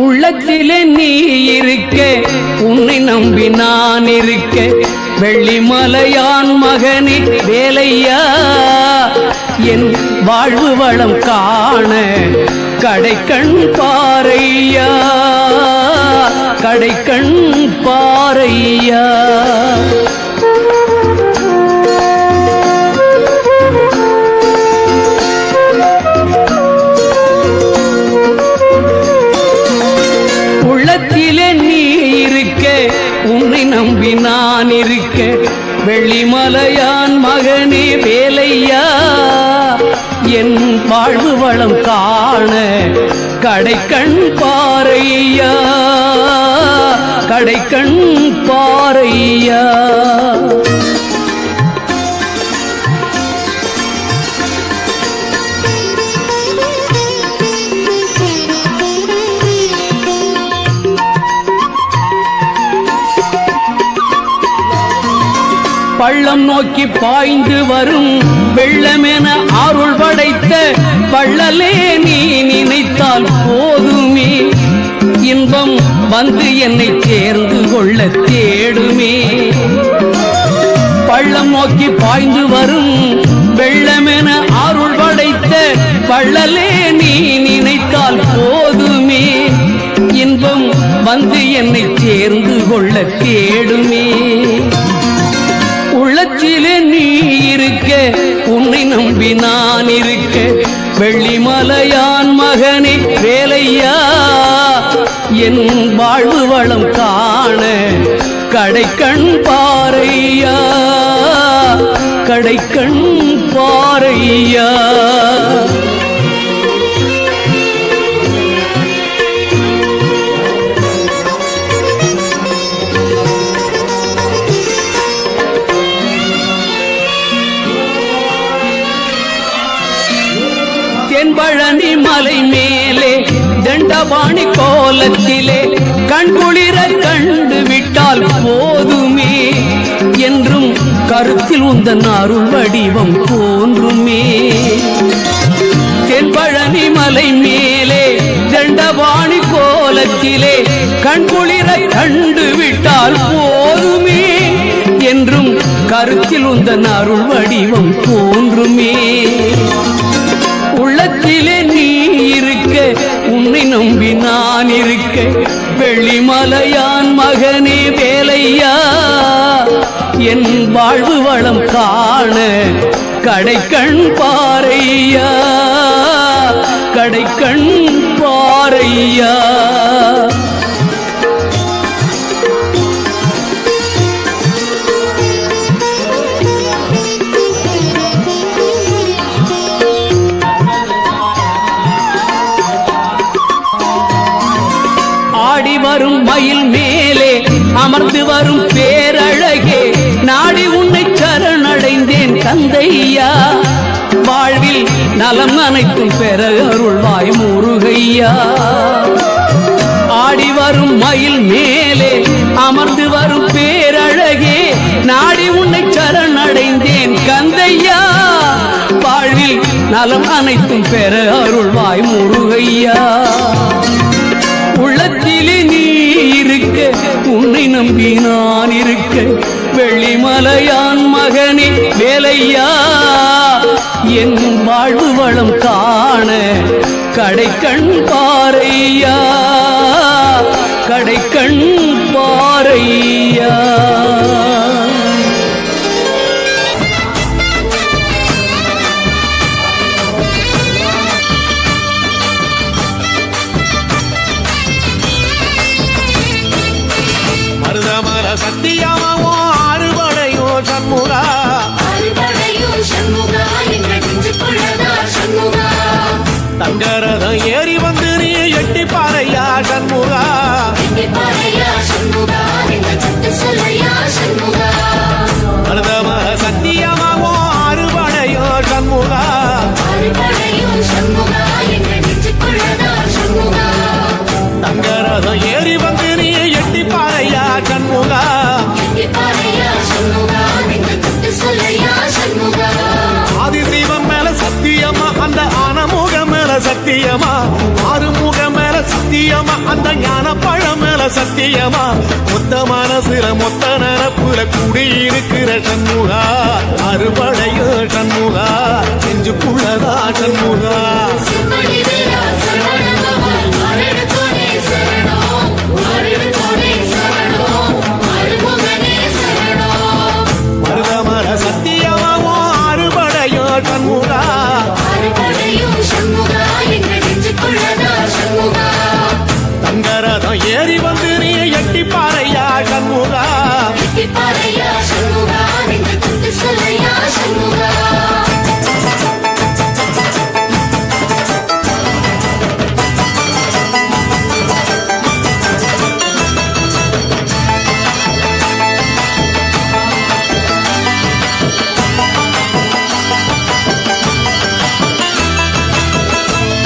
உள்ளத்திலே நீ இருக்க, உன்னை நம்பி நான் இருக்க, வெள்ளிமலையான் மகனே வேலையா, என் வாழ்வு வளம் காண கடைக்கண் பாரையா, கடைக்கண் பாரையா. உள்ளத்திலே நீ இருக்க, உன்னை நம்பி நான் இருக்க, வெள்ளிமலையான் மகனே வேலையா, என் வாழ்வு வளம் காண கடைக்கண் பாரையா, கடைக்கண் பாரையா. பள்ளம் நோக்கி பாய்ந்து வரும் வெள்ளமென அருள் படைத்த வள்ளலே நீ நினைத்தால் போதுமே, இன்பம் வந்து என்னை சேர்ந்து கொள்ள தேடுமே. பள்ளம் நோக்கி பாய்ந்து வரும் வெள்ளமென அருள் படைத்த வள்ளலே நீ நினைத்தால் போதுமே, இன்பம் வந்து என்னை சேர்ந்து கொள்ள தேடுமே. உள்ளத்திலே நீ இருக்க, உன்னை நம்பி நான் இருக்க, வெள்ளிமலையான் மகனே வேலையா, என் வாழ்வு வளம் காண கடைக்கண் பாரையா, கடைக்கண் பாரையா. தென்பழனி மலை மேலே தண்டபாணி கோலத்திலே கண்குளிர கண்டு விட்டால் போதுமே, என்றும் கருத்தில் உந்தன் அருள் வடிவம் தோன்றுமே. தென்பழனி மலை மேலே தண்டபாணி கோலத்திலே கண்குளிர கண்டு விட்டால் போதுமே, என்றும் கருத்தில் உந்தன் அருள் வடிவம் தோன்றுமே. உள்ளத்திலே நீ இருக்க, உன்னை நம்பி நான் இருக்க, வெள்ளிமலையான் மகனே வேலையா, என் வாழ்வு வளம் காண கடைக்கண் பாரையா, கடைக்கண் பாரையா. வரும் மயில் மேலே அமர்ந்து வரும் பேரழகே, நாடி உன்னை சரணடைந்தேன் கந்தையா, வாழ்வில் நலம் அனைத்தும் பெற அருள்வாய் முருகையா. ஆடி வரும் மயில் மேலே அமர்ந்து வரும் பேரழகே, நாடி உன்னை சரணடைந்தேன் கந்தையா, வாழ்வில் நலம் அனைத்தும் பெற அருள்வாய் முருகையா. உள்ளத்திலே நீ இருக்க, உன்னை நம்பி நான் இருக்க, வெள்ளிமலையான் மகனே வேலையா, என் வாழ்வு வளம் காண கடைக்கண் பாரையா, கடைக்கண் பாரையா. சத்தியமாவோ அறுபடையோ சண்முகா, அறுபடையோ சண்முகா, எங்கள் நெஞ்சுக்குள்ளதா சண்முகா, தங்கரதம் ஏறி வந்து நீ எட்டி பாறையா சண்முகா, எட்டி பாறையா சண்முகா, எங்கள் சத்து சொல்லையா சண்முகா. மருதமர சத்தியமாவோ அறுபடையோ சண்முகா, அறுபடையோ சண்முகா, எங்கள் நெஞ்சுக்குள்ளதா சண்முகா, தங்கரதம் ஏறி வந்து நீ எட்டி பாறையா சண்முகா, எட்டி பாறையா சண்முகா, எங்கள் சத்து சொல்லையா சண்முகா. ஆதிசிவம் மேல சத்தியமா, அந்த ஆனமுகம் மேல சத்தியமா, ஆறுமுகம் மேல சத்தியம் சத்தியமா அந்த ஞான பழம் மேல சத்தியமா மொத்த மனசுல மொத்த நரப்புல குடியிருக்கிற சண்முகா அறுபடையோ சண்முகா நெஞ்சுக்குள்ளதா சண்முகா சுமணி வீரா சரணமவா ஆரெடுத்தோனே சரணம் ஆரெடுத்தோனே சரணம் ஆறுமுகனே சரணம் மருதமர சத்தியமாவோ அறுபடையோ சண்முகா ஆறுபடையும் சண்முகா எங்க நெஞ்சுக்குள்ளதா சண்முகா தங்கரதம் ஏறி வந்து நீ எட்டி பாறையா சண்முகா எட்டிப்பாறையா சண்முகா நெஞ்சு தொட்டு சொல்லையா சண்முகா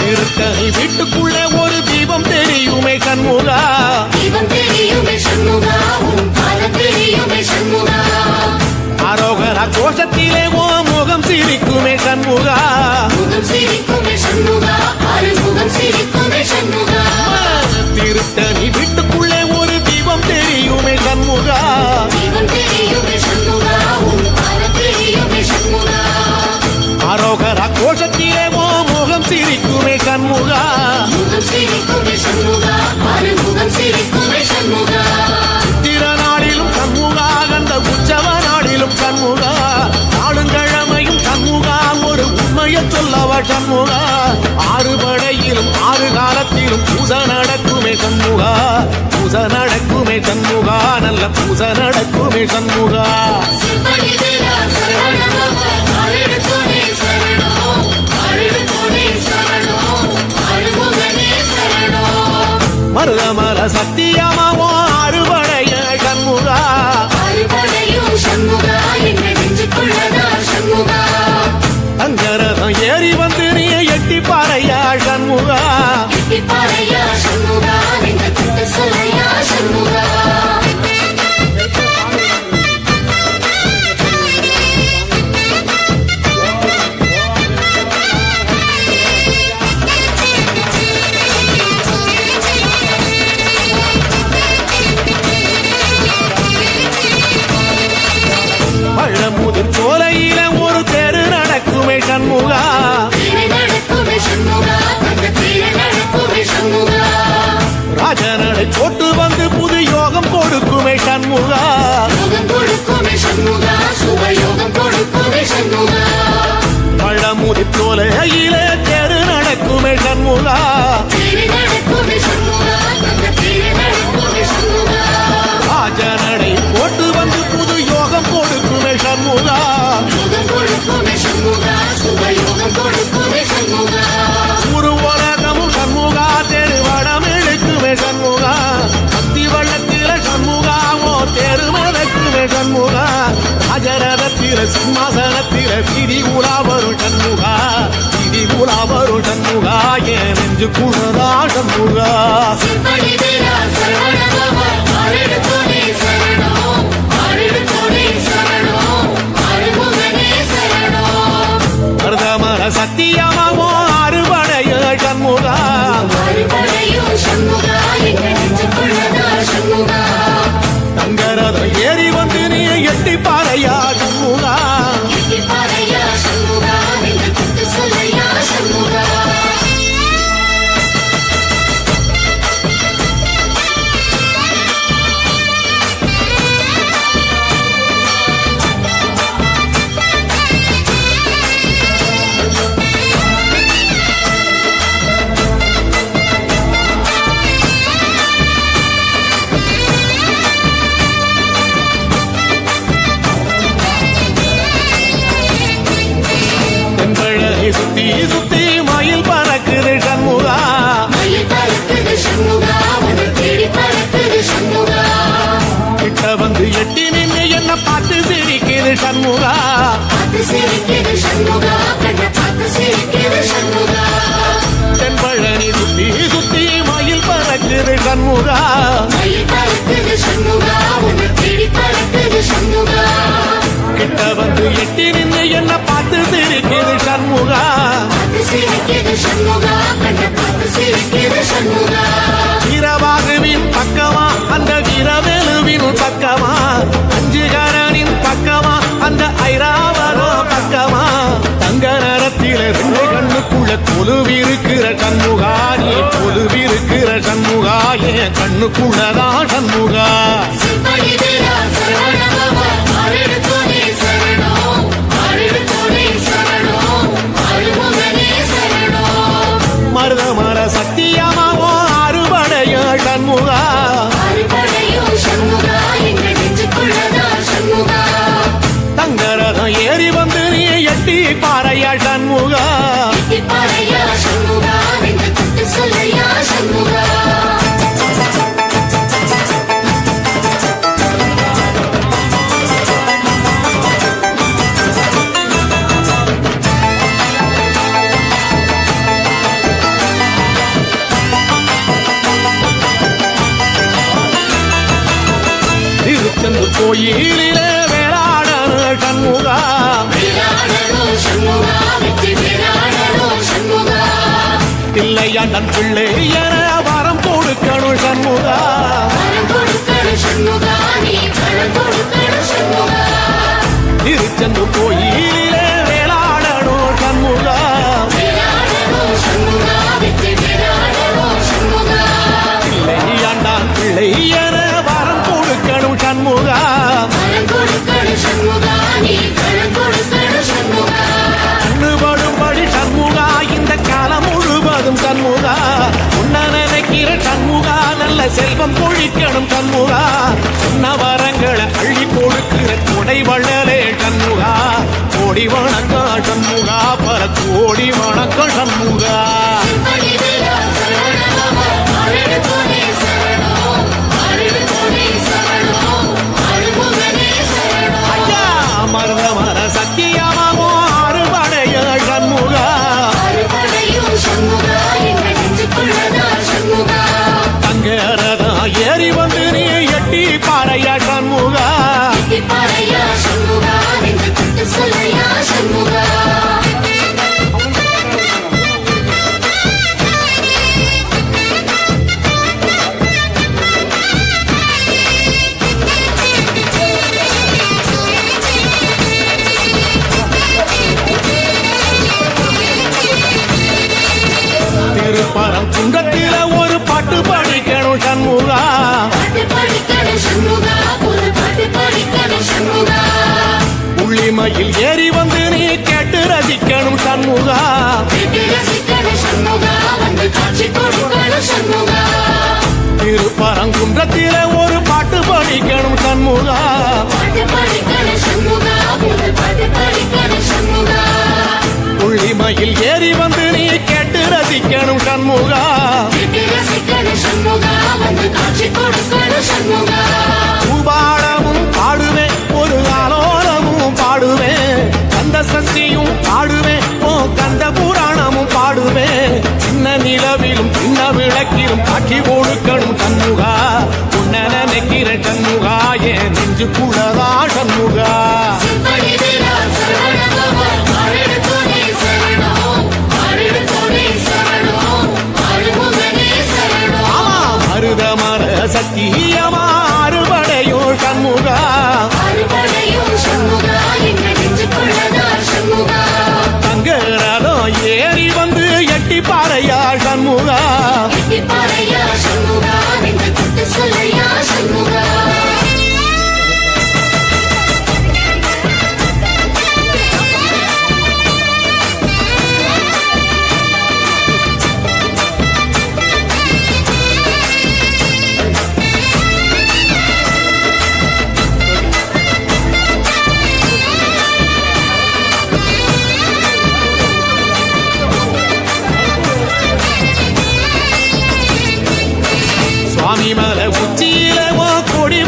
திருத்தணி வீட்டுக்குள்ளே ஒரு தீபம் தெரியுமே சண்முகா தீபம் தெரியுமே சண்முகா உன் பாதம் தெரியுமே சண்முகா அரோகரா கோஷத்திலே ஓ முகம் சிரிக்குமே சண்முகா முகம் சிரிக்குமே சண்முகா ஆறுமுகம் சிரிக்குமே சண்முகா திருத்தணி வீட்டுக்குள்ளே ஒரு தீபம் தெரியுமே சண்முகா தீபம் தெரியுமே சண்முகா உன் பாதம் தெரியுமே சண்முகா அரோகரா கோஷத்திலே ஓ முகம் சிரிக்குமே சண்முகா முகம் சிரிக்குமே சண்முகா ஆறுமுகம் சிரிக்குமே சண்முகா திருநாளிலும் சண்முகா கண்ட உற்சவ நாளிலும் சண்முகா நாடுங்கிழமையும் சண்முகா ஒரு உண்மையை சொல்லவா சண்முகா ஆறு படையிலும் ஆறு காலத்திலும் பூச நடக்குமே சண்முகா பூச நடக்குமே சண்முகா நல்ல பூச நடக்குமே சண்முகா சுமணி வீரா சரணமவா ஆரெடுத்தோனே சரணம் ஆரெடுத்தோனே சரணம் ஆறுமுகனே சரணம் மருதமர சத்தியமாவோ அறுபடைய சண்முகா ஆறுபடையும் சண்முகா எங்க நெஞ்சுக்குள்ளதா சண்முகா அங்கரதம் ஏறி வந்து நீ எட்டி பாறையா சண்முகா எட்டிப்பாறையா சண்முகா நெஞ்சு தொட்டு சொல்லையா சண்முகா பழமுதிர் சோலையில ஒரு தெரு நடக்குமே சண்முகா தீர நடக்குமே சண்முகா அந்த தீர நடக்குமே சண்முகா ராஜனடை போட்டு வந்து புது யோகம் கொடுக்குமே சண்முகா யோகம் கொடுக்குமே சண்முகா சுபயோகம் கொடுக்குமே சண்முகா பழமுதிர் சோலையில தெரு நடக்குமே சண்முகா தீர நடக்குமே சண்முகா அந்த தீர நடக்குமே சண்முகா ராஜனடை போட்டு வந்து புது யோகம் கொடுக்குமே சண்முகா யோகம் கொடுக்குமே சண்முகா சுபயோகம் கொடுக்குமே சண்முகா ஒரு உலகமும் சண்முகா தெருவடம் இழுக்குமே சண்முகா அத்தி வள்ளத்தில சண்முகா ஓ தெரு மதக்குமே சண்முகா அஜரதத்தில சிம்மாசனத்தில விதி உலா வரும் சண்முகா விதி உலா வரும் சண்முகா என் நெஞ்சு குணரா சண்முகா சுமணி வீரா சரணமவா ஆரெடுத்தோனே சரணம் ஆரெடுத்தோனே சரணம் ஆறுமுகனே சரணம் மருதமர சத்தியமாவோ அறுபடைய சண்முகா ஆறுபடையும் சண்முகா எங்க நெஞ்சுக்குள்ளதா சண்முகா தங்கரதம் ஏறி வந்து நீ எட்டி பாறையா சண்முகா எட்டிப்பாறையா சண்முகா நெஞ்சு தொட்டு சொல்லையா சண்முகா தென்பழகை சுத்தி சுத்தி மயில் பறக்குது சண்முகா மயில் பறக்குது சண்முகா உன்னை தேடி பறக்குது சண்முகா கிட்ட வந்து எட்டி நின்று என்ன பார்த்து சிரிக்குது சண்முகா பார்த்து சிரிக்குது சண்முகா கண்ணை பார்த்து சிரிக்குது சண்முகா தென்பழனி சுத்தி சுத்தி மயில் பறக்குது சண்முகா மயில் பறக்குது சண்முகா உன்னை தேடி பறக்குது சண்முகா கிட்ட வந்து எட்டி நின்று என்ன பார்த்து சிரிக்குது சண்முகா பார்த்து சிரிக்குது சண்முகா கண்ணை பார்த்து சிரிக்குது சண்முகா கொலுவிருக்கிற சண்முகா நீ கொலுவிருக்கிற சண்முகா என் கண்ணுக்குள்ளதான் சண்முகா சிப்படி வீரா சரவணபவ ஆரெடுத்தோனே சரணம் ஆரெடுத்தோனே சரணம் ஆறுமுகனே சரணம் மருதமர சத்தியமாவோ அறுபடைய சண்முகா அறுபடையும் சண்முகா எங்க நெஞ்சுக்குள்ளதா சண்முகா தங்கரதம் ஏறி வந்து நீ எட்டி பாறையா சண்முகா திப்பாரையா சண்முகா நெஞ்ச தொட்டு சொல்லையா சண்முகா திருச்செந்தூர் கோயிலிலே வேளாடன சண்முகா வீராடனோ சண்முகா வெற்றி வீராடனோ சண்முகா பிள்ளையாண்டன் பிள்ளை என வரம் கொடுக்கணும் சண்முகா வரம் கொடுக்கணும் சண்முகா நீ வரம் கொடுக்கணும் சண்முகா திருச்செந்தூர் கோயிலிலே வேளாடணும் சண்முகா வீராடனோ சண்முகா வெற்றி வீராடனோ சண்முகா பிள்ளையாண்டான் பிள்ளை என வரம் கொடுக்கணும் சண்முகா வரம் கொடுக்கணும் சண்முகா நீ வரம் கொடுக்கணும் சண்முகா கண்ணுபடும்படி சண்முகா இந்த காலம் முழுவதும் சண்முகா உன்ன நினைக்கிற சண்முகா நல்ல செல்வம் பொழிக்கணும் சண்முகா உன்ன வரங்களை அள்ளி கொடுக்கிற கொடை வள்ளலே சண்முகா கோடி வணக்கம் சண்முகா பல கோடி வணக்கம் சண்முகா சிப்படி வீரா சரவணபவ ஆரெடுத்தோனே சரணம் ஆரெடுத்தோனே சரணம் ஆறுமுகனே சரணம் ஐயா மருதமர சத்தியமாவோ அறுபடைய சண்முகா அறுபடையும் சண்முகா எங்க நெஞ்சுக்குள்ளதா சண்முகா தங்கரதம் ஏறி வந்து நீ எட்டி பாறையா சண்முகா திப்பாரையா சண்முகா நெஞ்ச தொட்டு சொல்லையா சண்முகா திருப்பரம் குன்றத்தில ஒரு பாட்டு படிக்கணும் சண்முகா பாட்டு படிக்கணும் சண்முகா ஒரு பாட்டு படிக்கணும் சண்முகா உள்ளிமையில் ஏறி வந்து நீ கேட்டு ரசிக்கணும் சண்முகா கேட்டு ரசிக்கணும் சண்முகா வந்து காட்சி கொடுக்கணும் சண்முகா திருப்பரங்குன்றத்தில ஒரு பாட்டு படிக்கணும் சண்முகா பாட்டு படிக்கணும் சண்முகா ஒரு பாட்டு படிக்கணும் சண்முகா உள்ளிமையில் ஏறி வந்து நீ கேட்டு ரசிக்கணும் சண்முகா கேட்டு ரசிக்கணும் சண்முகா வந்து காட்சி கொடுக்கணும் சண்முகா பூபாடமும் பாடுவேன் ஒரு ஆலோலமும் பாடுவேன் கந்த சக்தியும் பாடுவேன் ஓ கந்த புராணமும் பாடுவேன் சின்ன நிலவிலும் சின்ன விளக்கிலும் காட்சி கொடுக்கணும் சண்முகா உன்ன நினைக்கிற சண்முகா என் நெஞ்சுக்குள்ளதா சண்முகா சிப்படி வீரா சரவணபவ ஆரெடுத்தோனே சரணம் ஆரெடுத்தோனே சரணம் ஆறுமுகனே சரணம் ஆமா மருதமர சத்தியமா அறுபடையோ சண்முகா அறுபடையும் சண்முகா எங்க நெஞ்சுக்குள்ளதா சண்முகா தங்கரதம் ஏறி வந்து எட்டி பாறையா சண்முகா திப்பாரையா சண்முகா நெஞ்ச தொட்டு சொல்லையா சண்முகா சுவாமி மலை உச்சியில ஓ கொடி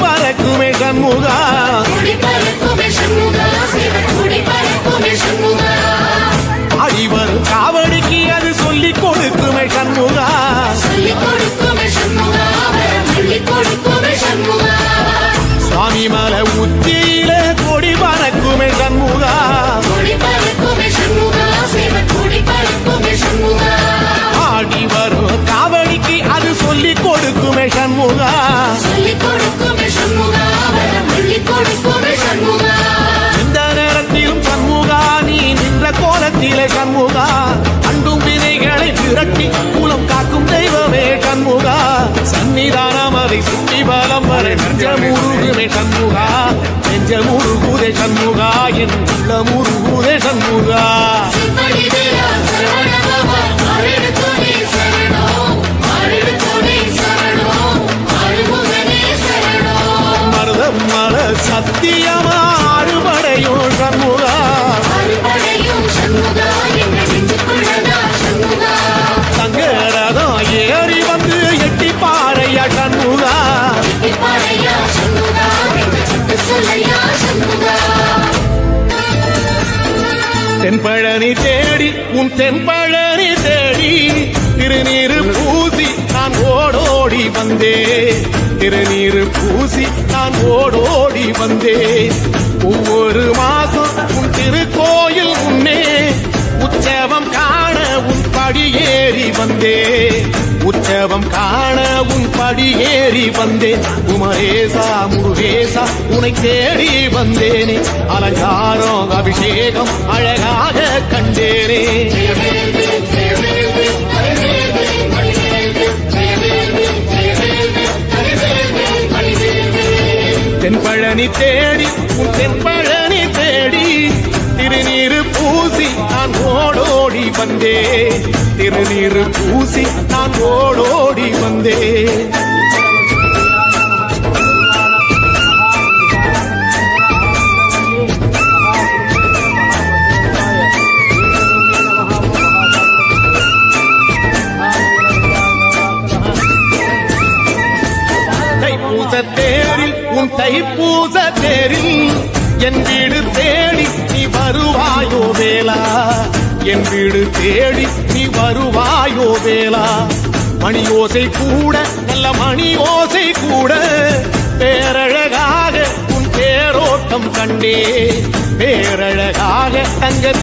தென்பழனி தேடி உன் தென்பழனி தேடி திருநீரு பூசி நான் ஓடோடி வந்தேன் திருநீரு பூசி நான் ஓடோடி வந்தேன் ஒவ்வொரு மாசம் உன் திருக்கோயில் முன்னே உற்சவம் காண உன் படியேறி வந்தேன் உற்சவம் காண உன் படியேறி வந்தேன் குமரேசா முருகேசா உனை தேடி வந்தேனே அலங்காரம் அபிஷேகம் அழகாக கண்டேனே தென்பழனி தேடி உன் தென்பழனி தேடி திருநீரு பூசி நான் ஓடோடி வந்தேன் திருநீரு பூசி நான் ஓடோடி வந்தேன் தைப்பூச தேரில் உன் தைப்பூச தேரில் என் வீடு தேடி நீ வருவாயோ வேளா என் வீடு தேடி நீ வருவாயோ வேளா மணி ஓசை கூட நல்ல மணி ஓசை கூட பேரழகாக உன் தேரோட்டம் கண்டே பேரழகாக தங்க